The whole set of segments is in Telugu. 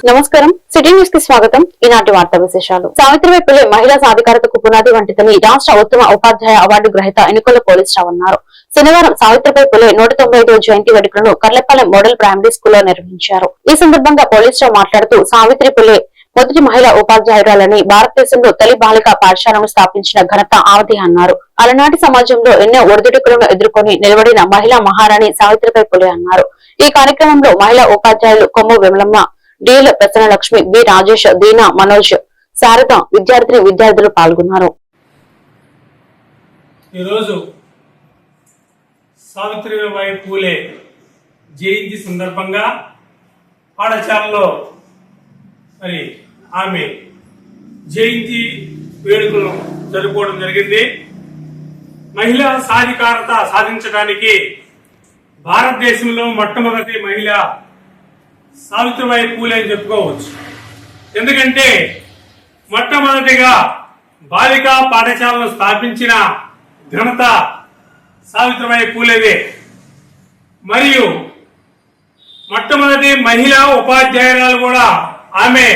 నమస్కారం, సిటీ న్యూస్ కి స్వాగతం. ఈనాటి వార్తా విశేషాలు. సావిత్రిబాయి పులే మహిళా సాధికారతకు పునాది వంటిదని రాష్ట్ర ఉత్తమ ఉపాధ్యాయ అవార్డు గ్రహీత ఎన్నికల పోలీసురావు అన్నారు. శనివారం సావిత్రిబాయి పులే 195వ జయంతి వేడుకలను కర్లపాలెం మోడల్ ప్రైమరీ స్కూల్లో నిర్వహించారు. ఈ సందర్భంగా పోలీసురావు మాట్లాడుతూ సావిత్రి పులే మొదటి మహిళా ఉపాధ్యాయురాలని, భారతదేశంలో తొలి బాలికా పాఠశాలను స్థాపించిన ఘనత ఆమెది అన్నారు. అలనాటి సమాజంలో ఎన్నో ఒడిదుడుకులను ఎదుర్కొని నిలబడిన మహిళా మహారాణి సావిత్రిబాయి పులే అన్నారు. ఈ కార్యక్రమంలో మహిళా ఉపాధ్యాయులు కొమ్ము విమలమ్మ, డిఎల్ ప్రసన్నలక్ష్మి, బి రాజేష్, దీనా, మనోజ్, శారద, విద్యార్థులు పాల్గొన్నారు. ఈరోజు సావిత్రిబాయి పూలే జయంతి సందర్భంగా పాఠశాలలో మరి ఆమె జయంతి వేడుకలను జరుపుకోవడం జరిగింది. మహిళా సాధికారత సాధించడానికి భారతదేశంలో మొట్టమొదటి మహిళ సావిత్రిబాయి పూలే అని చెప్పుకోవచ్చు. ఎందుకంటే మొట్టమొదటిగా బాలికా పాఠశాలను స్థాపించిన ఘనత సావిత్రిబాయి పూలేదే. మరియు మొట్టమొదటి మహిళా ఉపాధ్యాయురాలు కూడా ఆమె.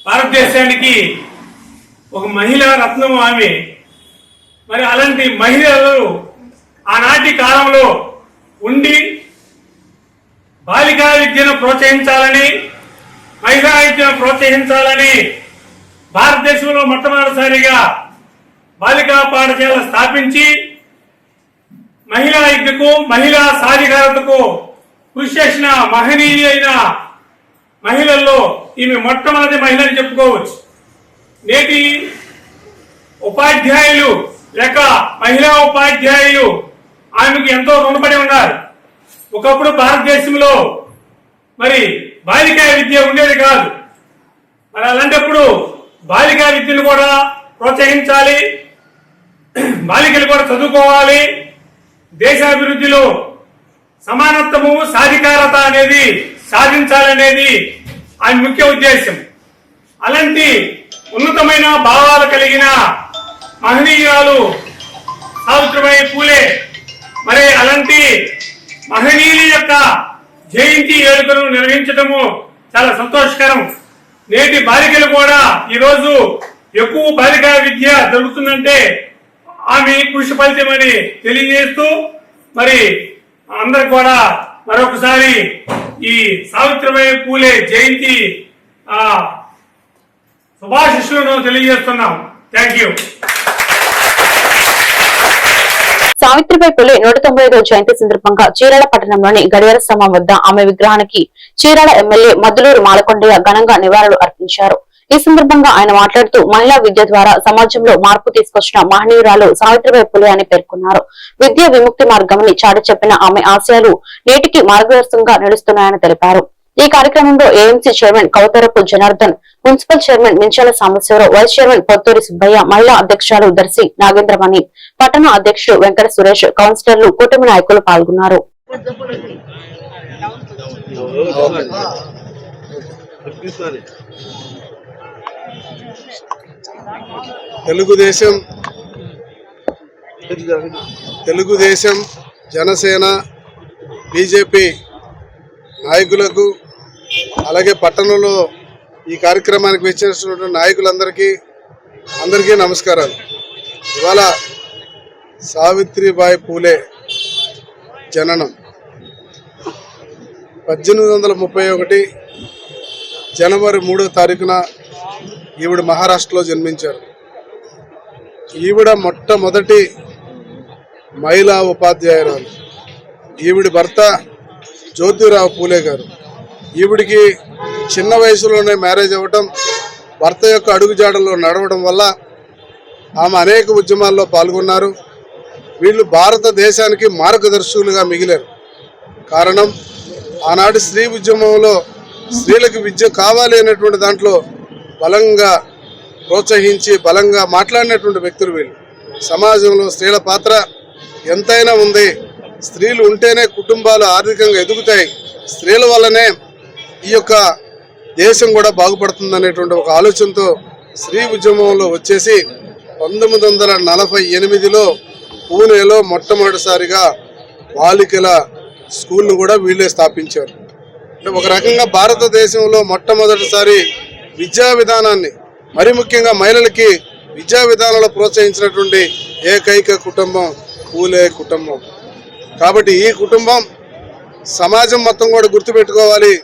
భారతదేశానికి ఒక మహిళా రత్నం ఆమె. మరి అలాంటి మహిళలు ఆనాటి కాలంలో ఉండి బాలికా విద్యను ప్రోత్సహించాలని, మహిళా విద్యను ప్రోత్సహించాలని భారతదేశంలో మొట్టమొదటిసారిగా బాలికా పాఠశాల స్థాపించి మహిళా విద్యకు, మహిళా సాధికారతకు కృషి చేసిన మహనీయులైన మహిళల్లో ఈమె మొట్టమొదటి మహిళ అని చెప్పుకోవచ్చు. నేటి ఉపాధ్యాయులు లేక మహిళా ఉపాధ్యాయులు ఆమెకు ఎంతో రుణపడి ఉన్నారు. ఒకప్పుడు భారతదేశంలో మరి బాలికా విద్య ఉండేది కాదు. మరి అలాంటప్పుడు బాలికా విద్యను కూడా ప్రోత్సహించాలి, బాలికలు కూడా చదువుకోవాలి, దేశాభివృద్ధిలో సమానత్వము, సాధికారత అనేది సాధించాలనేది ఆయన ముఖ్య ఉద్దేశం. అలాంటి ఉన్నతమైన భావాలు కలిగిన మహనీయురాలు సావిత్రిబాయి పూలే. మరి అలాంటి మహనీయుల యొక్క జయంతి వేడుకను నిర్వహించడము చాలా సంతోషకరం. నేటి బాలికలు కూడా ఈరోజు ఎక్కువ బాలికా విద్య జరుగుతుందంటే ఆమె కృషి ఫలితమని తెలియజేస్తూ మరి అందరికి కూడా మరొకసారి ఈ సావిత్రిబాయి పూలే జయంతి శుభాశిస్సులను తెలియజేస్తున్నాం. Thank you. సావిత్రిబాయి పులే 195వ జయంతి సందర్భంగా చీరాల పట్టణంలోని గడియార స్తంభం వద్ద ఆమె విగ్రహానికి చీరాల ఎమ్మెల్యే మద్దులూరు మాలకొండయ్య ఘనంగా నివాళులు అర్పించారు. ఈ సందర్భంగా ఆయన మాట్లాడుతూ మహిళా విద్య ద్వారా సమాజంలో మార్పు తీసుకొచ్చిన మహనీయురాలు సావిత్రిబాయి పులే అని పేర్కొన్నారు. విద్యా విముక్తి మార్గంని చాటి చెప్పిన ఆమె ఆశయాలు నేటికి మార్గదర్శకంగా నడుస్తున్నాయని తెలిపారు. ఈ కార్యక్రమంలో AMC chairman Koutharapu Janardhan, municipal chairman Minchala Sambasivarao, vice chairman Potturi Subbaiah, మహిళా అధ్యక్షురాలు దర్శి నాగేంద్రమణి, పట్టణ అధ్యక్షుడు వెంకట సురేష్, కౌన్సిలర్లు, కూటమి నాయకులు పాల్గొన్నారు. తెలుగుదేశం జనసేన బీజేపీ నాయకులకు అలాగే పట్టణంలో ఈ కార్యక్రమానికి వచ్చినటువంటి నాయకులందరికీ నమస్కారాలు. ఇవాళ సావిత్రిబాయి పూలే జననం 1831 జనవరి 3వ తారీఖున ఈవిడ మహారాష్ట్రలో జన్మించారు. ఈవిడ మొట్టమొదటి మహిళా ఉపాధ్యాయురాలు. ఈవిడి భర్త జ్యోతిరావు పూలే గారు. ఈవిడికి చిన్న వయసులోనే మ్యారేజ్ అవ్వటం, భర్త యొక్క అడుగుజాడల్లో నడవడం వల్ల ఆమె అనేక ఉద్యమాల్లో పాల్గొన్నారు. వీళ్ళు భారతదేశానికి మార్గదర్శకులుగా మిగిలారు. కారణం, ఆనాటి స్త్రీ ఉద్యమంలో స్త్రీలకు విద్య కావాలి అనేటువంటి దాంట్లో బలంగా ప్రోత్సహించి బలంగా మాట్లాడినటువంటి వ్యక్తులు వీళ్ళు. సమాజంలో స్త్రీల పాత్ర ఎంతైనా ఉంది. స్త్రీలు ఉంటేనే కుటుంబాలు ఆర్థికంగా ఎదుగుతాయి, స్త్రీల వల్లనే ఈ యొక్క దేశం కూడా బాగుపడుతుందనేటువంటి ఒక ఆలోచనతో స్త్రీ ఉద్యమంలో వచ్చేసి 1948లో పూణేలో మొట్టమొదటిసారిగా బాలికల స్కూల్ను కూడా వీళ్ళే స్థాపించారు. అంటే ఒక రకంగా భారతదేశంలో మొట్టమొదటిసారి విద్యా విధానాన్ని, మరి ముఖ్యంగా మహిళలకి విద్యా విధానంలో ప్రోత్సహించినటువంటి ఏకైక కుటుంబం పూలే కుటుంబం. కాబట్టి ఈ కుటుంబం సమాజం మొత్తం కూడా గుర్తుపెట్టుకోవాలి.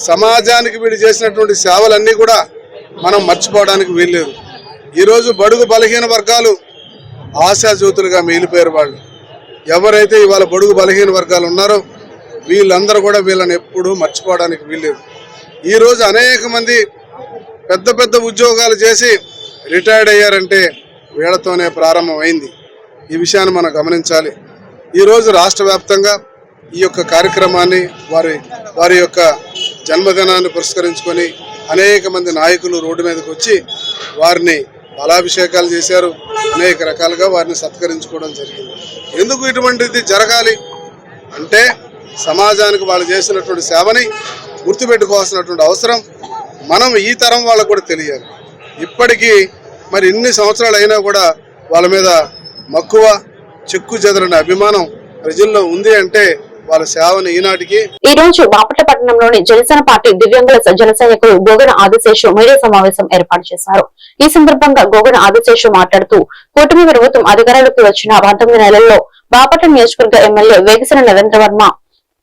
సమాజానికి వీళ్ళు చేసినటువంటి సేవలన్నీ కూడా మనం మర్చిపోవడానికి వీల్లేదు. ఈరోజు బడుగు బలహీన వర్గాలు ఆశాజ్యోతులుగా మిగిలిపోయారు. వాళ్ళు ఎవరైతే ఇవాళ బడుగు బలహీన వర్గాలు ఉన్నారో వీళ్ళందరూ కూడా వీళ్ళని ఎప్పుడూ మర్చిపోవడానికి వీల్లేదు. ఈరోజు అనేక మంది పెద్ద పెద్ద ఉద్యోగాలు చేసి రిటైర్డ్ అయ్యారంటే వీళ్ళతోనే ప్రారంభమైంది. ఈ విషయాన్ని మనం గమనించాలి. ఈరోజు రాష్ట్ర వ్యాప్తంగా ఈ యొక్క కార్యక్రమాన్ని వారి యొక్క జన్మదినాన్ని పురస్కరించుకొని అనేక మంది నాయకులు రోడ్డు మీదకి వచ్చి వారిని ఫలాభిషేకాలు చేశారు. అనేక రకాలుగా వారిని సత్కరించుకోవడం జరిగింది. ఎందుకు ఇటువంటిది జరగాలి అంటే సమాజానికి వాళ్ళు చేసినటువంటి సేవని గుర్తుపెట్టుకోవాల్సినటువంటి అవసరం మనం ఈ తరం వాళ్ళకు కూడా తెలియాలి. ఇప్పటికీ మరి ఇన్ని సంవత్సరాలు అయినా కూడా వాళ్ళ మీద మక్కువ, చెక్కు చెదరని అభిమానం ప్రజల్లో ఉంది అంటే వాళ్ళ సేవను ఈనాటికి. ఈ రోజు బాపట్ల పట్టణంలోని జనసేన పార్టీ దివ్యాంగుల జన సైనికులు గోగన ఆదిశేషు మీడియా సమావేశం ఏర్పాటు చేశారు. ఈ సందర్భంగా గోగన ఆదిశేషు మాట్లాడుతూ కూటమి ప్రభుత్వం అధికారంలోకి వచ్చిన 19 నెలల్లో బాపట్ల నియోజకవర్గ ఎమ్మెల్యే వేగసిన నరేంద్ర వర్మ,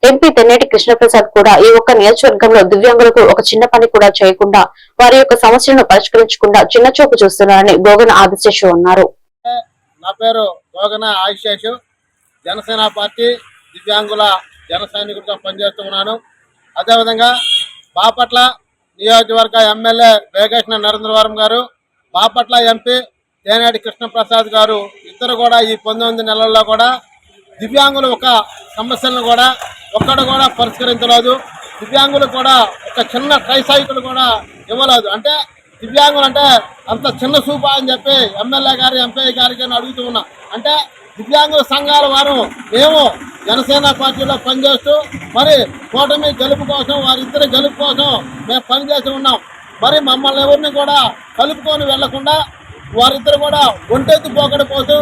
ఎంపీ తెన్నేటి కృష్ణప్రసాద్ కూడా ఈ ఒక్క నియోజకవర్గంలో దివ్యాంగులకు ఒక చిన్న పని కూడా చేయకుండా వారి యొక్క సమస్యలను పరిష్కరించకుండా చిన్న చూపు చూస్తున్నారని గోగన ఆదిశేషు అన్నారు. నా పేరు గోగన ఆదిశేషు. జనసేన పార్టీ దివ్యాంగుల జన సైనికుడిగా పనిచేస్తున్నాను. అదేవిధంగా బాపట్ల నియోజకవర్గ ఎమ్మెల్యే వేగేశ్న నరేంద్రవరం గారు, బాపట్ల ఎంపీ తేనేటి కృష్ణప్రసాద్ గారు ఇద్దరు కూడా ఈ 19 నెలల్లో కూడా దివ్యాంగుల ఒక సమస్యలను కూడా ఒక్కడు కూడా పరిష్కరించలేదు. దివ్యాంగులు కూడా ఒక చిన్న ట్రైసైకిల్ కూడా ఇవ్వలేదు. అంటే దివ్యాంగులు అంటే అంత చిన్న చూపా అని చెప్పి ఎమ్మెల్యే గారు, ఎంపీ గారికి అడుగుతూ ఉన్నాం. అంటే దివ్యాంగుల సంఘాల వారు మేము జనసేన పార్టీలో పనిచేస్తూ మరి కూటమి గెలుపు కోసం, వారిద్దరి గెలుపు కోసం మేము పనిచేసి ఉన్నాం. మరి మమ్మల్ని ఎవరిని కూడా కలుపుకొని వెళ్లకుండా వారిద్దరు కూడా ఒంటెత్తు పోకడ కోసం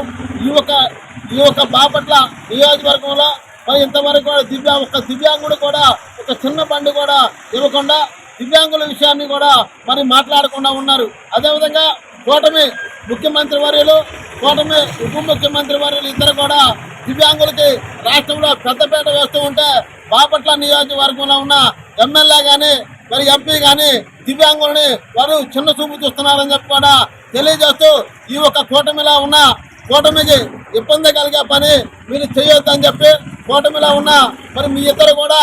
ఈ యొక్క బాపట్ల నియోజకవర్గంలో మరి ఇంతవరకు ఒక దివ్యాంగుడు కూడా ఒక చిన్న బండి కూడా ఇవ్వకుండా దివ్యాంగుల విషయాన్ని కూడా మరి మాట్లాడకుండా ఉన్నారు. అదేవిధంగా కూటమి ముఖ్యమంత్రి వర్యులు, కూటమి ఉప ముఖ్యమంత్రి వర్యులు ఇద్దరు కూడా దివ్యాంగులకి రాష్ట్రంలో పెద్దపేట వేస్తూ ఉంటే బాపట్ల నియోజకవర్గంలో ఉన్న ఎమ్మెల్యే కానీ మరి ఎంపీ కానీ దివ్యాంగులని వారు చిన్న చూపు చూస్తున్నారని చెప్పి కూడా తెలియజేస్తూ ఈ ఒక కూటమిలో ఉన్న కూటమికి ఇబ్బంది కలిగే పని మీరు చేయొద్దని చెప్పి కూటమిలో ఉన్న మరి మీ ఇద్దరు కూడా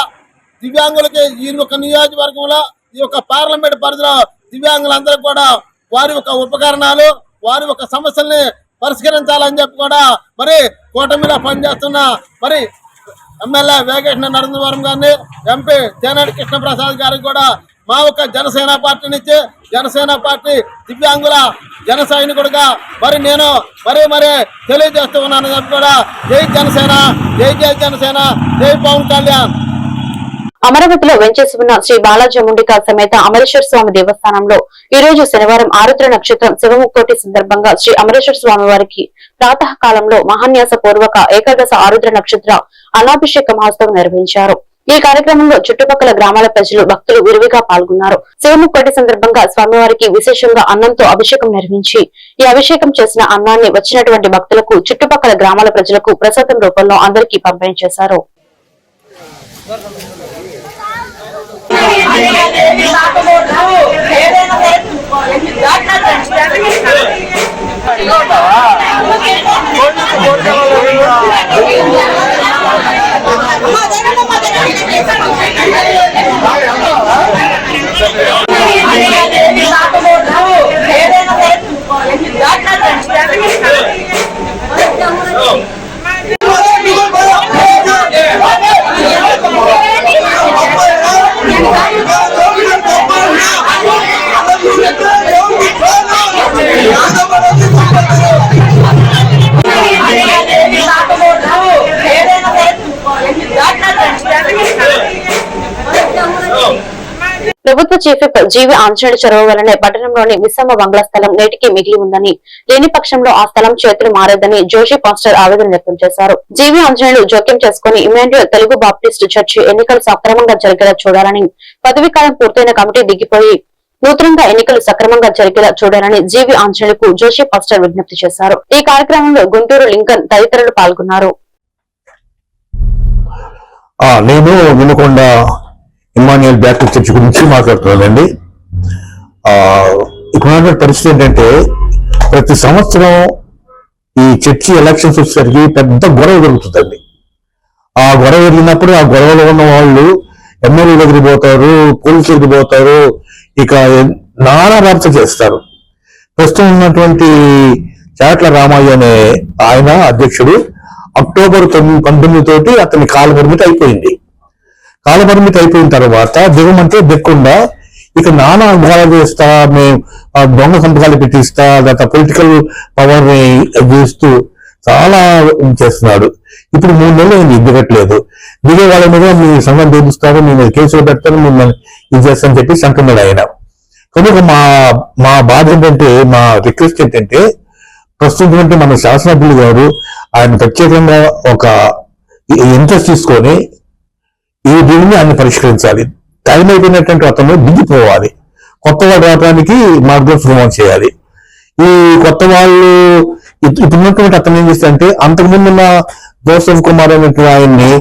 దివ్యాంగులకి ఈ యొక్క నియోజకవర్గంలో ఈ యొక్క పార్లమెంట్ పరిధిలో దివ్యాంగులందరూ కూడా వారి యొక్క ఉపకరణాలు వారి యొక్క సమస్యల్ని పరిష్కరించాలని చెప్పి కూడా మరి కూటమిలో పనిచేస్తున్న మరి ఎమ్మెల్యే వేగేశ్న నరేంద్రవరం గారిని, ఎంపీ తేనాటి కృష్ణప్రసాద్ గారికి కూడా మా యొక్క జనసేన పార్టీ నుంచి జనసేన పార్టీ దివ్యాంగుల జన సైనికుడిగా మరి నేను మరీ తెలియజేస్తూ ఉన్నాను చెప్పి కూడా జై జనసేన, జై జై జనసేన, జై పవన్ కళ్యాణ్. అమరావతిలో వెంచేసి ఉన్న శ్రీ బాలాజీ ముండికా సమేత అమరేశ్వర స్వామి దేవస్థానంలో ఈ రోజు శనివారం ఆరుద్ర నక్షత్రం శివముక్కోటి సందర్భంగా శ్రీ అమరేశ్వర స్వామి వారికి ప్రాతः కాలంలో మహాన్యాస పూర్వక ఏకాదశ ఆరుద్ర నక్షత్ర అన్నాభిషేక మహోత్సవం నిర్వహించారు. ఈ కార్యక్రమంలో చుట్టుపక్కల గ్రామాల ప్రజలు భక్తులు విరివిగా పాల్గొన్నారు. శివముక్కోటి సందర్భంగా స్వామివారికి విశేషంగా అన్నంతో అభిషేకం నిర్వహించి ఈ అభిషేకం చేసిన అన్నాన్ని వచ్చినటువంటి భక్తులకు చుట్టుపక్కల గ్రామాల ప్రజలకు ప్రసాదం రూపంలో అందరికీ పంపిణీ చేశారు. ప్రభుత్వ చీఫ్ విప్ జీవి ఆంజనేయులు చొరవ వలనే పట్టణంలోని మిస్సమ్మ బంగ్లా స్థలం నేటికి మిగిలి ఉందని, లేని పక్షంలో ఆ స్థలం చేతులు మారేదని జోషి పాస్టర్ ఆవేదన వ్యక్తం చేశారు. జీవి ఆంజనేయులు జోక్యం చేసుకుని ఇమాన్యుయల్ తెలుగు బాప్టిస్టు చర్చి ఎన్నికలు సక్రమంగా జరిగేలా చూడాలని, పదవీకాలం పూర్తయిన కమిటీ దిగిపోయి నూతనంగా ఎన్నికలు సక్రమంగా జరిగేలా చూడాలని జీవి ఆంజనేయులకు జోషి పాస్టర్ విజ్ఞప్తి చేశారు. ఈ కార్యక్రమంలో గుంటూరు లింకన్ తదితరులు పాల్గొన్నారు. నేను వినుకొండ ఇమాన్యుయల్ బ్యాప్టిస్ట్ చర్చ్ గురించి మాట్లాడుతున్నానండి. ఇక్కడ పరిస్థితి ఏంటంటే ప్రతి సంవత్సరం ఈ చర్చి ఎలక్షన్స్ వచ్చేసరికి పెద్ద గొడవ జరుగుతుందండి. ఆ గొడవ జరిగినప్పుడు ఆ గొడవలో ఉన్న వాళ్ళు ఎమ్మెల్యే దగ్గరికి పోతారు, పోలీసు దగ్గరికి పోతారు, ఇక నానా వార్త చేస్తారు. ప్రస్తుతం ఉన్నటువంటి చాట్ల రామయ్య అనే ఆయన అధ్యక్షుడు అక్టోబర్ 19 తోటి అతని కాలపరిమితి అయిపోయింది. కాలపరిమితి అయిపోయిన తర్వాత దిగమంటే దిక్కుండా ఇక నానా గోళ చేస్తా, మేము దొంగ సంతకాలు పెట్టిస్తా, గత పొలిటికల్ పవర్ ని చేస్తూ చాలా చేస్తున్నాడు. ఇప్పుడు 3 నెలలు ఆయన దిగట్లేదు. దిగే వాళ్ళ మీద మీ సంఘం తెలుస్తారు, మీ మీద కేసులు పెడతారు, మిమ్మల్ని ఇది చేస్తారని చెప్పి అంటున్నాడు ఆయన. కనుక మా బాధ ఏంటంటే, మా రిక్వెస్ట్ ఏంటంటే, ప్రస్తుతం మన శాసనసభ్యులు గారు ఆయన ప్రత్యేకంగా ఒక ఇంట్రెస్ట్ తీసుకొని ఈ దీనిని ఆయన పరిష్కరించాలి. టైం అయిపోయినటువంటి అతను దిగిపోవాలి. కొత్త వాళ్ళు రావడానికి మార్గం సుగమం చేయాలి. ఈ కొత్త వాళ్ళు ఇప్పుడున్నటువంటి అతను ఏం చేస్తారంటే, అంతకుముందున్న జోసెఫ్ కుమార్ అనేటువంటి ఆయన్ని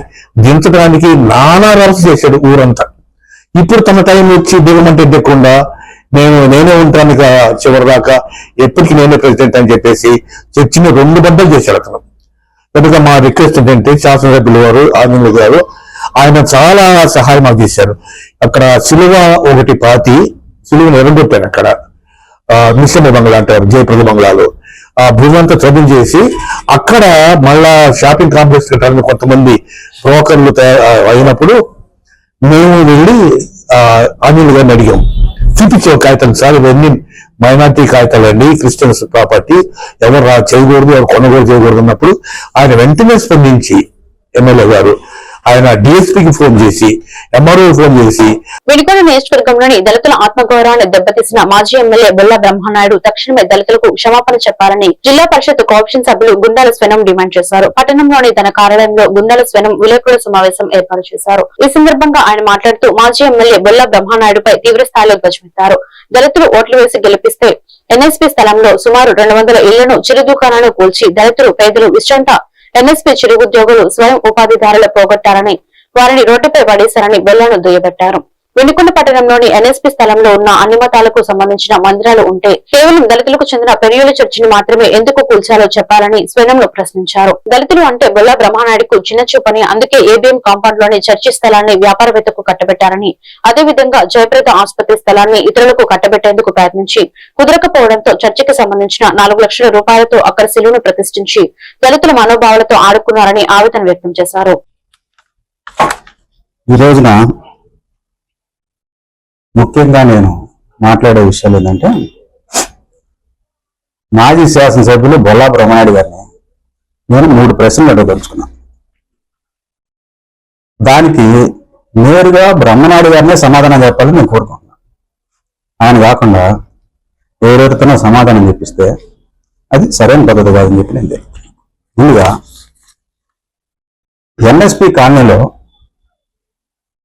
దించడానికి నానా రవస చేశాడు ఊరంతా. ఇప్పుడు తన టైం వచ్చి దిగమంటే దిగకుండా నేనే ఉంటాను చివరి దాకా, ఎప్పటికీ నేనే ప్రెసిడెంట్ అని చెప్పేసి చర్చిని 2 బద్దలు చేశాడు అతను. కనుక మా రిక్వెస్ట్ ఏంటంటే, శాసనసభ్యులు వారు ఆంజనేయులు గారు ఆయన చాలా సహాయం మాకు చేశారు. అక్కడ సిలువ ఒకటి పాతి సిలువను ఎరగొట్టాను. అక్కడ మిశ్రమ బంగ్లా అంటారు, జయప్రద బంగ్లాలో ఆ భూమంతా చదువు చేసి అక్కడ మళ్ళా షాపింగ్ కాంప్లెక్స్ కట్టాలని కొంతమంది బ్రోకర్లు అయినప్పుడు మేము వెళ్ళి ఆంజనేయులు గారిని అడిగాం. చూపించే కాగితాలు, సార్ ఇవన్నీ మైనార్టీ కాగితాలండి, క్రిస్టియన్స్ ప్రాపర్టీ, ఎవరు చేయకూడదు, ఎవరు కొనగోలు చేయకూడదు అన్నప్పుడు ఆయన వెంటనే స్పందించి ఎమ్మెల్యే గారు ఆయన డిఎస్పీకి ఫోన్ చేసి, ఎంఆర్ఓ ఫోన్ చేసి, వినుకొండ నియోజకవర్గంలోని దళితుల ఆత్మగౌరవాన్ని దెబ్బతీసిన మాజీ ఎమ్మెల్యే బొల్ల బ్రహ్మనాయుడు తక్షణమే దళితులకు క్షమాపణ చెప్పాలని జిల్లా పరిషత్ కోఆప్షన్ సభ్యులు గుండాల స్వెనం డిమాండ్ చేశారు. పట్టణంలోని తన కార్యాలయంలో గుండాల స్వెనం విలేకరుల సమావేశం ఏర్పాటు చేశారు. ఈ సందర్భంగా ఆయన మాట్లాడుతూ మాజీ ఎమ్మెల్యే బొల్ల బ్రహ్మనాయుడుపై తీవ్ర స్థాయిలో ధ్వజమెత్తారు. దళితులు ఓట్లు వేసి గెలిపిస్తే ఎన్ఎస్పీ స్థలంలో సుమారు 200 ఇళ్లను, చిరు దుకాణాలను కూల్చి దళితులు, పేదలు, విశ్రాంత ఎన్ఎస్పీ చిరు ఉద్యోగులు, స్వయం ఉపాధిదారులు పోగొట్టారని, వారిని రోడ్డుపై పడేశారని బెల్లను దుయ్యబట్టారు. వెనుకొండ పట్టణంలోని ఎన్ఎస్పీ స్థలంలో ఉన్న అన్ని మతాలకు సంబంధించిన మందిరాలు ఉంటే కేవలం దళితులకు చెందిన పెరియోలు చర్చిని మాత్రమే ఎందుకు కూల్చాలో చెప్పాలని స్వయంలో ప్రశ్నించారు. దళితులు అంటే బొల్లా బ్రహ్మనాయుడుకు చిన్న చూపని, అందుకే ఏబిఎం కాంపౌండ్ లోని చర్చి స్థలాన్ని వ్యాపారవేత్తకు కట్టబెట్టారని, అదేవిధంగా జయప్రద ఆసుపత్రి స్థలాన్ని ఇతరులకు కట్టబెట్టేందుకు ప్రయత్నించి కుదరకపోవడంతో చర్చికి సంబంధించిన 4 లక్షల రూపాయలతో అక్కడ శిలువను ప్రతిష్ఠించి దళితుల మనోభావాలతో ఆడుకున్నారని ఆవేదన వ్యక్తం చేశారు. ఈ రోజున ముఖ్యంగా నేను మాట్లాడే విషయాలు ఏంటంటే, మాజీ శాసనసభ్యులు బొల్లా బ్రహ్మనాయుడు గారిని నేను 3 ప్రశ్నలు అడగదలుచుకున్నాను. దానికి నేరుగా బ్రహ్మనాయుడు గారినే సమాధానం చెప్పాలని నేను కోరుకుంటున్నాను. ఆయన కాకుండా ఎవరెవరితోనో సమాధానం చెప్పిస్తే అది సరైన పద్ధతి కాదని చెప్పి నేను తెలుపుతున్నాను. ముందుగా ఎన్ఎస్పి కాలనీలో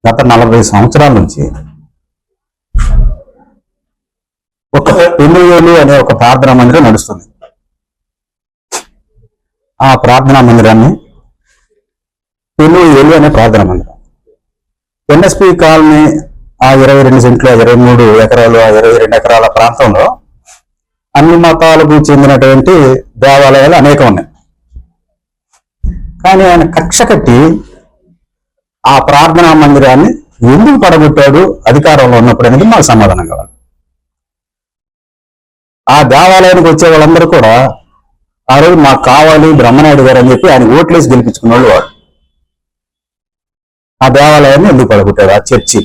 గత 40 సంవత్సరాల నుంచి ఒక పెనుగోలు అనే ఒక ప్రార్థనా మందిరం నడుస్తుంది. ఆ ప్రార్థనా మందిరాన్ని పెనుగోలు అనే ప్రార్థనా మందిరం ఎన్ఎస్పి కాలనీ ఆ 22 సెంట్లు 23 ఎకరాలు 22 ఎకరాల ప్రాంతంలో అన్ని మతాలకు చెందినటువంటి దేవాలయాలు అనేకం ఉన్నాయి. కానీ ఆయన కక్ష కట్టి ఆ ప్రార్థనా మందిరాన్ని ఎందుకు పడగొట్టాడు అధికారంలో ఉన్నప్పుడు అనేది మాకు సమాధానం కావాలి. ఆ దేవాలయానికి వచ్చే వాళ్ళందరూ కూడా ఆ రోజు మాకు కావాలి బ్రహ్మనాయుడు గారు అని చెప్పి ఆయన ఓట్లేసి గెలిపించుకున్న వాళ్ళు వాడు. ఆ దేవాలయాన్ని ఎందుకు పడగొట్టాడు, ఆ చర్చి?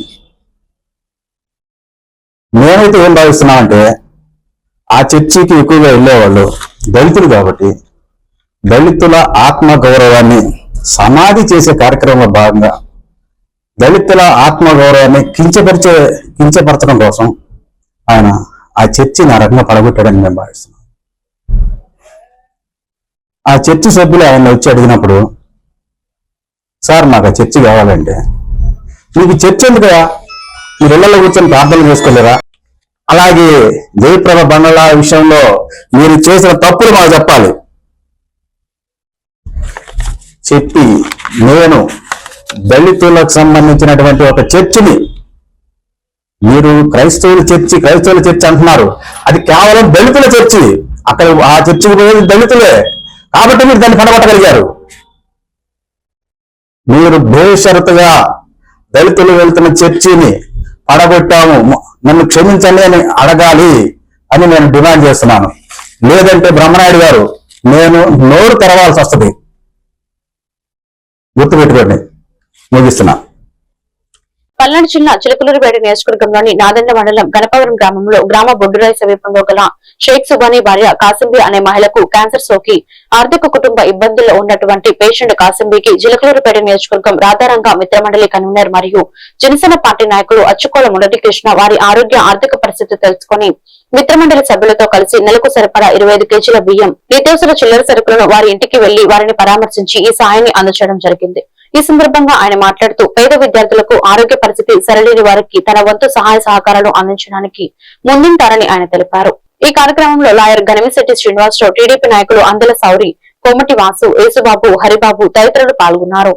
మేమైతే ఏం భావిస్తున్నామంటే, ఆ చర్చికి ఎక్కువగా వెళ్ళేవాళ్ళు దళితులు కాబట్టి దళితుల ఆత్మ గౌరవాన్ని సమాధి చేసే కార్యక్రమంలో భాగంగా దళితుల ఆత్మ గౌరవాన్ని కించపరచడం కోసం ఆయన ఆ చర్చిని ఆ రకంగా పడగొట్టాడని మేము భావిస్తున్నాం. ఆ చర్చి సభ్యులు ఆయన వచ్చి అడిగినప్పుడు, సార్ మాకు ఆ చర్చి కావాలంటే, మీకు చర్చి ఎందుకురా, మీరు ఇళ్లలో కూర్చొని ప్రార్థనలు చేసుకోలేరా? అలాగే జయప్రభ బంగ్లా విషయంలో మీరు చేసిన తప్పులు మాకు చెప్పాలి చెప్పి, నేను దళితులకు సంబంధించినటువంటి ఒక చర్చిని, మీరు క్రైస్తవుల చర్చి అంటున్నారు, అది కేవలం దళితుల చర్చి, అక్కడ ఆ చర్చికి పోయేది దళితులే కాబట్టి మీరు దాన్ని పడగొట్టగలిగారు. మీరు బేషరతుగా దళితులు వెళ్తున్న చర్చిని పడగొట్టాము, నన్ను క్షమించండి అని అడగాలి అని నేను డిమాండ్ చేస్తున్నాను. లేదంటే బ్రహ్మనాయుడు గారు నేను నోరు తెరవాల్సి వస్తుంది. గుర్తుపెట్టుకోండి. ముగిస్తున్నా. పల్నాడు జిల్లా చిలకలూరుపేట నియోజకవర్గంలోని నాదెండ్ల మండలం గణపవరం గ్రామంలో గ్రామ బొడ్డురాయి సమీపంలో గల షేక్ సుబానీ భార్య కాసింబి అనే మహిళకు క్యాన్సర్ సోకి ఆర్థిక కుటుంబ ఇబ్బందుల్లో ఉన్నటువంటి పేషెంట్ కాసింబికి చిలకలూరుపేట నియోజకవర్గం రాధారంగ మిత్రమండలి కన్వీనర్ మరియు జనసేన పార్టీ నాయకులు అచ్చుకోల మురళీకృష్ణ వారి ఆరోగ్య ఆర్థిక పరిస్థితి తెలుసుకుని మిత్రమండలి సభ్యులతో కలిసి నెలకు సరిపడా 25 కేజీల బియ్యం, నిత్యావసర చిల్లర సరుకులను వారి ఇంటికి వెళ్లి వారిని పరామర్శించి ఈ సాయాన్ని అందజేయడం జరిగింది. ఈ సందర్భంగా ఆయన మాట్లాడుతూ పేద విద్యార్థులకు ఆరోగ్య పరిస్థితి సరళిని వారికి తన వంతు సహాయ సహకారాలు అందించడానికి ముందుంటారని ఆయన తెలిపారు. ఈ కార్యక్రమంలో లాయర్ గణమిశెట్టి శ్రీనివాసరావు, టీడీపీ నాయకులు అందల సౌరి, కొమ్మటి వాసు, యేసుబాబు, హరిబాబు తదితరులు పాల్గొన్నారు.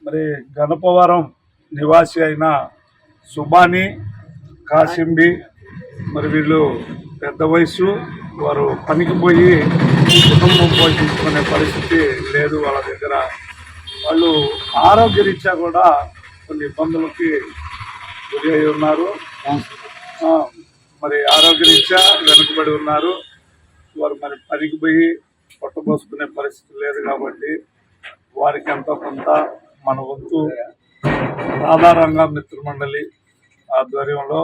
మరి గణపవరం నివాసి అయిన సుబానీ కాసింబి, మరి వీళ్ళు పెద్ద వయసు, వారు పనికి పోయి కుటుంబం పోషించుకునే పరిస్థితి లేదు వాళ్ళ దగ్గర. వాళ్ళు ఆరోగ్యరీత్యా కూడా కొన్ని ఇబ్బందులకి గురి అయి ఉన్నారు. మరి ఆరోగ్యరీత్యా వెనుకబడి ఉన్నారు. వారు మరి పనికి పోయి పొట్టబోసుకునే పరిస్థితి లేదు కాబట్టి వారికి ఎంతో కొంత మన వంతు రాధారంగ మిత్రమండలి ఆధ్వర్యంలో,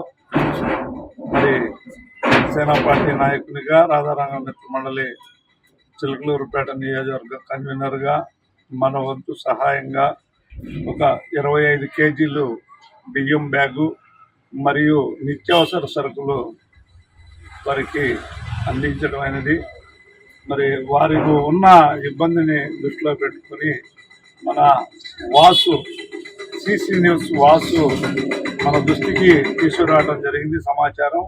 మరి సేనా పార్టీ నాయకునిగా రాధారంగ మిత్రమండలి చిలకలూరుపేట నియోజకవర్గ కన్వీనర్గా మన వంతు సహాయంగా ఒక 25 కేజీలు బియ్యం బ్యాగు మరియు నిత్యావసర సరుకులు వారికి అందించడం అనేది మరి వారికి ఉన్న ఇబ్బందిని దృష్టిలో పెట్టుకొని మన వాసు సిసి న్యూస్ వాసు మన దృష్టికి తీసుకురావడం జరిగింది సమాచారం.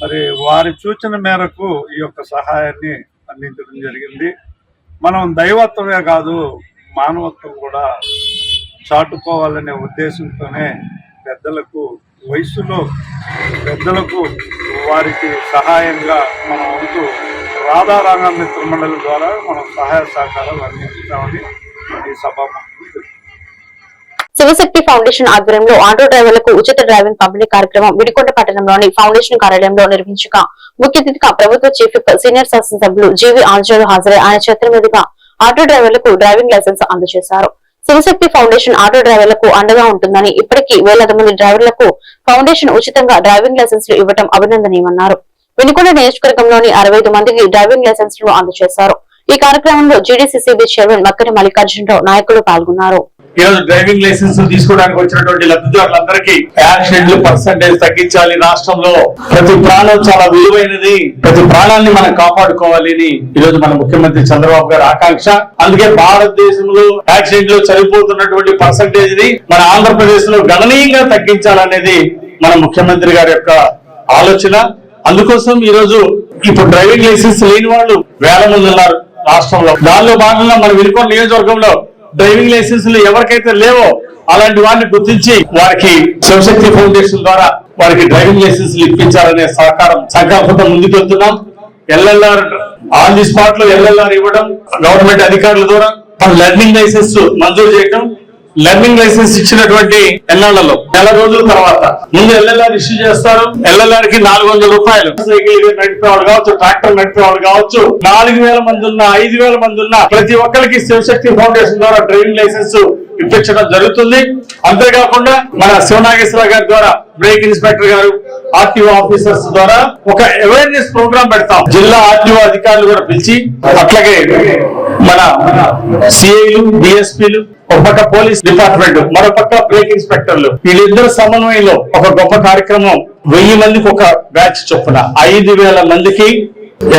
మరి వారి సూచన మేరకు ఈ యొక్క సహాయాన్ని అందించడం జరిగింది. మనం దైవత్వమే కాదు మానవత్వం కూడా చాటుకోవాలనే ఉద్దేశంతోనే వయసులో పెద్దలకు వారికి సహాయంగా మన వంతు రాధారామ మిత్ర మండలి ద్వారా మనం సహాయ సహకారాలు అందించామని ఈ సభాముఖంగా శివశక్తి ఫౌండేషన్ ఆధ్వర్యంలో ఆటో డ్రైవర్లకు ఉచిత డ్రైవింగ్ పంపిణీ కార్యక్రమం విడికొండ పట్టణంలోని ఫౌండేషన్ కార్యాలయంలో నిర్వహించగా ముఖ్య అతిథిగా ప్రభుత్వ చీఫ్ విప్ సీనియర్ శాసనసభ్యులు జీవి ఆంజనేయులు హాజరై ఆయన చేతుల మీదుగా ఆటో డ్రైవర్లకు డ్రైవింగ్ లైసెన్స్ అందజేశారు. శివశక్తి ఫౌండేషన్ ఆటో డ్రైవర్లకు అండగా ఉంటుందని, ఇప్పటికీ వేలాది మంది డ్రైవర్లకు ఫౌండేషన్ ఉచితంగా డ్రైవింగ్ లైసెన్సులు ఇవ్వడం అభినందనీయమన్నారు. వినుకొండ నియోజకవర్గంలోని 65 మందికి డ్రైవింగ్ లైసెన్సులు అందజేశారు. ఈ కార్యక్రమంలో జీడీసీసీబీ చైర్మన్ మక్కని మల్లికార్జునరావు నాయకులు పాల్గొన్నారు. ఈ రోజు డ్రైవింగ్ లైసెన్స్ తీసుకోవడానికి వచ్చినటువంటి లబ్ధిదారులందరికీ యాక్సిడెంట్లు పర్సంటేజ్ తగ్గించాలి. రాష్ట్రంలో ప్రతి ప్రాణం చాలా విలువైనది, ప్రతి ప్రాణాన్ని మనం కాపాడుకోవాలి అని ఈ రోజు మన ముఖ్యమంత్రి చంద్రబాబు గారి ఆకాంక్ష. అందుకే భారతదేశంలో యాక్సిడెంట్ లో చనిపోతున్నటువంటి పర్సంటేజ్ ని మన ఆంధ్రప్రదేశ్ లో గణనీయంగా తగ్గించాలనేది మన ముఖ్యమంత్రి గారి యొక్క ఆలోచన. అందుకోసం ఈ రోజు ఇప్పుడు డ్రైవింగ్ లైసెన్స్ లేని వాళ్ళు వేల మంది ఉన్నారు రాష్ట్రంలో. దానిలో భాగంగా మన వినుకొండ నియోజకవర్గంలో డ్రైవింగ్ లైసెన్సులు ఎవరికైతే లేవో అలాంటి వారిని గుర్తించి వారికి శివశక్తి ఫౌండేషన్ ద్వారా వారికి డ్రైవింగ్ లైసెన్సులు ఇప్పించాలనే సంకల్పంతో ముందుకెళ్తున్నాం. ఎల్ఎల్ఆర్ ఆన్ ది స్పాట్ లో ఎల్ఎల్ఆర్ ఇవ్వడం, గవర్నమెంట్ అధికారుల ద్వారా లెర్నింగ్ లైసెన్స్ మంజూరు చేయడం. లెర్నింగ్ లైసెన్స్ ఇచ్చినటువంటి ఎన్నాళ్లలో నెల రోజుల తర్వాత ముందు ఎల్ఎల్ఆర్ ఇష్యూ చేస్తారు. ఎల్ఎల్ఆర్ కి 400 రూపాయలు. సైకిల్ నడిపేవాడు కావచ్చు, ట్రాక్టర్ నడిపేవాడు కావచ్చు, 4000 మంది ఉన్నా 5000 మంది ఉన్నా ప్రతి ఒక్కరికి శివశక్తి ఫౌండేషన్ ద్వారా డ్రైవింగ్ లైసెన్స్ ఇప్పించడం జరుగుతుంది. అంతేకాకుండా మన శివనాగేశ్వర గారి ద్వారా బ్రేక్ ఇన్స్పెక్టర్ గారు, ఆర్టీఓ ఆఫీసర్స్ ద్వారా ఒక అవేర్నెస్ ప్రోగ్రామ్ పెడతాం. జిల్లా ఆర్టీఓ అధికారులు కూడా పిలిచి, అట్లాగే మన సిఐలు, డిఎస్పీలు, ఒక పక్క పోలీస్ డిపార్ట్మెంట్, మరోపక్క బ్రేక్ ఇన్స్పెక్టర్లు, వీళ్ళిద్దరు సమన్వయంలో ఒక గొప్ప కార్యక్రమం. 1000 మందికి ఒక బ్యాచ్ చొప్పున 5000 మందికి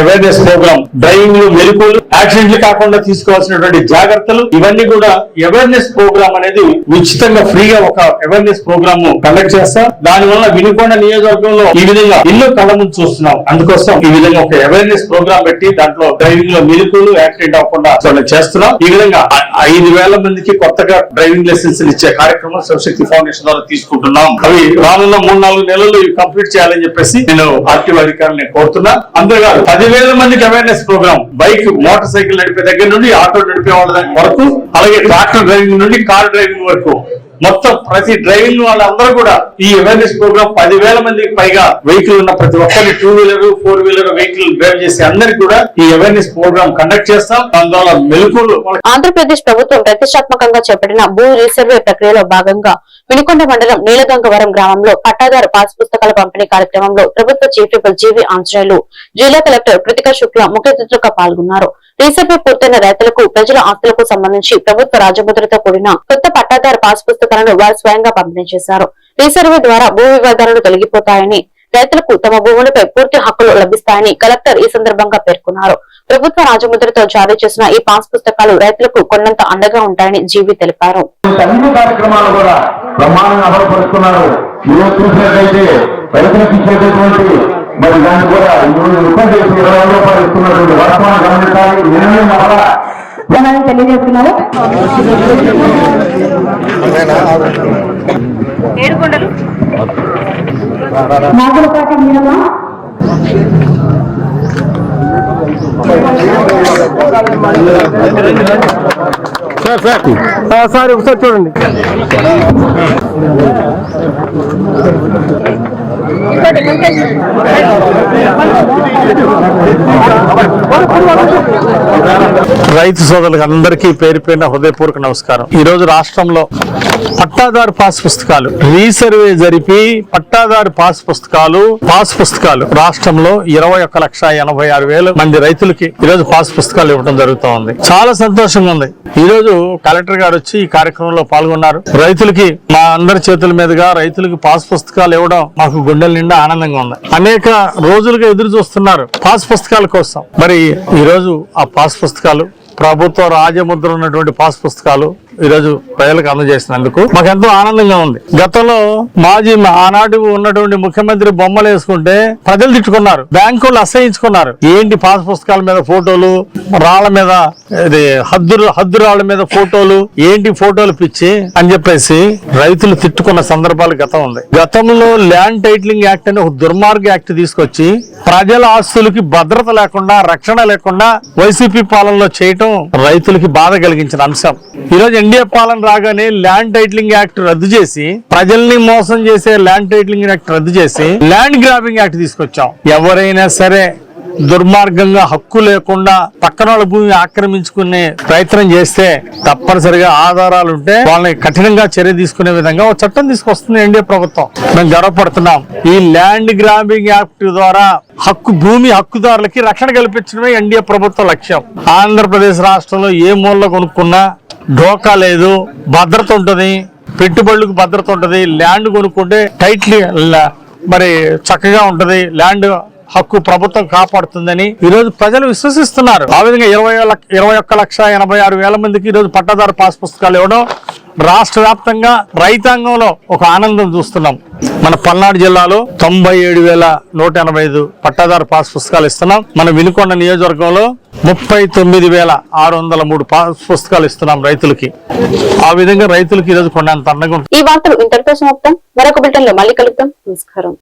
అవేర్నెస్ ప్రోగ్రామ్, డ్రైవింగ్ లో మెలకువలు, యాక్సిడెంట్లు కాకుండా తీసుకోవాల్సినటువంటి జాగ్రత్తలు, ఇవన్నీ కూడా అవేర్నెస్ ప్రోగ్రామ్ అనేది ఉచితంగా ఫ్రీగా ఒక అవేర్నెస్ ప్రోగ్రామ్ కండక్ట్ చేస్తాం. దానివల్ల వినుకొండ నియోజకవర్గంలో ఈ విధంగా ఎన్నో కళ్ళ ముందు చూస్తున్నాం. అందుకోసం ఈ విధంగా ఒక అవేర్నెస్ ప్రోగ్రామ్ పెట్టి దాంట్లో డ్రైవింగ్ లో మెలకువలు, యాక్సిడెంట్ అవ్వకుండా చేస్తున్నాం. ఈ విధంగా 5000 మందికి కొత్తగా డ్రైవింగ్ లైసెన్స్ ఇచ్చే కార్యక్రమం శివశక్తి ఫౌండేషన్ ద్వారా తీసుకుంటున్నాం. అవి రానున్న 3-4 నెలల్లో కంప్లీట్ చేయాలని చెప్పేసి నేను ఆర్టీఓ అధికారులను కోరుతున్నా. అంతేకాదు 10,000 మందికి awareness program, bike motorcycle నడిపే దగ్గర నుండి ఆటో నడిపే వాళ్ళ వరకు, అలాగే ట్రాక్టర్ డ్రైవింగ్ నుండి కార్ డ్రైవింగ్ వరకు మొత్తం ప్రతి డ్రైవింగ్ వాళ్ళందరూ కూడా ఈ అవేర్నెస్ ప్రోగ్రామ్ 10,000 మందికి పైగా వెహికల్ ఉన్న ప్రతి ఒక్కరిని 2-వీలర్ 4-వీలర్ వెహికల్ డ్రైవ్ చేసి అందరికి కూడా ఈ అవేర్నెస్ ప్రోగ్రామ్ కండక్ట్ చేస్తాం. దానివల్ల మెలకువలు. ఆంధ్రప్రదేశ్ ప్రభుత్వం ప్రతిష్టాత్మకంగా చేపట్టిన భూ రీసర్వే ప్రక్రియలో భాగంగా వినుకొండ మండలం నీలగంగవరం గ్రామంలో పట్టాదారు పాస్ పుస్తకాల పంపిణీ కార్యక్రమంలో ప్రభుత్వ చీఫ్ విప్ జీవి ఆంజనేయులు, జిల్లా కలెక్టర్ కృతికా శుక్లా ముఖ్య అతిథులుగా పాల్గొన్నారు. రీసర్వే పూర్తయిన రైతులకు ప్రజల ఆస్తులకు సంబంధించి ప్రభుత్వ రాజముద్రతో కూడిన కొత్త పట్టాదారు పాస్ పుస్తకాలను వారు స్వయంగా పంపిణీ చేశారు. రీసర్వే ద్వారా భూ వివాదాలు తొలగిపోతాయని, రైతులకు తమ భూములపై పూర్తి హక్కులు లభిస్తాయని కలెక్టర్ ఈ సందర్భంగా పేర్కొన్నారు. ప్రభుత్వ రాజముద్రతో జారీ చేసిన ఈ పాస్ పుస్తకాలు రైతులకు కొన్నంత అండగా ఉంటాయని జీవి తెలిపారు. అన్ని కార్యక్రమాలు కూడా బ్రహ్మాండంగా అమలుపరుస్తున్నారు. ఈరోజు చూసినట్లయితే రైతులకు ఇచ్చేటటువంటి మరి దాన్ని కూడా రూపాయలు 20 రూపాయలు ఇస్తున్నటువంటి వర్తమాన గమనించాలి. నిర్ణయం వల్ల తెలియజేస్తున్నారు. ఏడుకొండలు నాగులపాటి మీరమ్మ సార్ ఒకసారి చూడండి. రైతు సోదరులకు అందరికీ పేరు పేరున హృదయపూర్వక నమస్కారం. ఈ రోజు రాష్ట్రంలో పట్టా పట్టాదారు పాస్ పుస్తకాలు రీసర్వే జరిపి పట్టాదారు పాస్ పుస్తకాలు రాష్ట్రంలో 21,86,000 మంది రైతులకి ఈరోజు పాస్ పుస్తకాలు ఇవ్వడం జరుగుతూ ఉంది. చాలా సంతోషంగా ఉంది. ఈ రోజు కలెక్టర్ గారు వచ్చి ఈ కార్యక్రమంలో పాల్గొన్నారు. రైతులకి మా అందరి చేతుల మీదుగా రైతులకి పాస్ పుస్తకాలు ఇవ్వడం మాకు గుండెల నిండా ఆనందంగా ఉంది. అనేక రోజులుగా ఎదురు చూస్తున్నారు పాస్ పుస్తకాల కోసం. మరి ఈ రోజు ఆ పాస్ పుస్తకాలు ప్రభుత్వ రాజముద్ర ఉన్నటువంటి పాస్ పుస్తకాలు ఈరోజు ప్రజలకు అందజేసినందుకు మాకు ఎంతో ఆనందంగా ఉంది. గతంలో ఆనాడు ఉన్నటువంటి ముఖ్యమంత్రి బొమ్మలు వేసుకుంటే ప్రజలు తిట్టుకున్నారు, బ్యాంకులు అసహించుకున్నారు. ఏంటి పాస్ పుస్తకాల మీద ఫోటోలు, రాళ్ల మీద హద్దు రాళ్ల మీద ఫోటోలు, ఏంటి ఫోటోలు పిచ్చి అని చెప్పేసి రైతులు తిట్టుకున్న సందర్భాలు గతం ఉంది. గతంలో ల్యాండ్ టైటిలింగ్ యాక్ట్ అనే ఒక దుర్మార్గ యాక్ట్ తీసుకొచ్చి ప్రజల ఆస్తులకి భద్రత లేకుండా, రక్షణ లేకుండా వైసీపీ పాలనలో చేయటం రైతులకి బాధ కలిగించిన అంశం. ఈ రోజు ఎన్డీఏ పాలన రాగానే ల్యాండ్ టైటిలింగ్ యాక్ట్ రద్దు చేసి, ప్రజల్ని మోసం చేసే ల్యాండ్ టైటిలింగ్ యాక్ట్ రద్దు చేసి ల్యాండ్ గ్రాబింగ్ యాక్ట్ తీసుకొచ్చాం. ఎవరైనా సరే దుర్మార్గంగా హక్కు లేకుండా పక్కన వాళ్ళ భూమి ఆక్రమించుకునే ప్రయత్నం చేస్తే తప్పనిసరిగా ఆధారాలుంటే వాళ్ళని కఠినంగా చర్య తీసుకునే విధంగా ఒక చట్టం తీసుకొస్తుంది ఎన్డీఏ ప్రభుత్వం. మేము గర్వపడుతున్నాం. ఈ ల్యాండ్ గ్రాబింగ్ యాక్ట్ ద్వారా భూమి హక్కుదారులకి రక్షణ కల్పించడమే ఎన్డీఏ ప్రభుత్వ లక్ష్యం. ఆంధ్రప్రదేశ్ రాష్ట్రంలో ఏ మూలలో కొనుక్కున్నా ఢోకా లేదు, భద్రత ఉంటది, పెట్టుబడులకు భద్రత ఉంటది. ల్యాండ్ కొనుక్కుంటే టైట్లీ మరి చక్కగా ఉంటది, ల్యాండ్ హక్కు ప్రభుత్వం కాపాడుతుందని ఈరోజు ప్రజలు విశ్వసిస్తున్నారు. ఆ విధంగా 21,86,000 మందికి ఈరోజు పట్టాదారు పాస్ పుస్తకాలు ఇవ్వడం రాష్ట్ర వ్యాప్తంగా రైతాంగంలో ఒక ఆనందం చూస్తున్నాం. మన పల్నాడు జిల్లాలో 97,185 పట్టాదారు పాస్ పుస్తకాలు ఇస్తున్నాం. మన వినుకొండ నియోజకవర్గంలో 39,603 పాస్ పుస్తకాలు ఇస్తున్నాం రైతులకి. ఆ విధంగా రైతులకి ఈరోజు కొండంత అండగా ఉంటుంది. ఈ వార్తలు ఇంతటితో సమాప్తం. మరొక బులెటిన్ లో మళ్ళీ కలుద్దాం. నమస్కారం.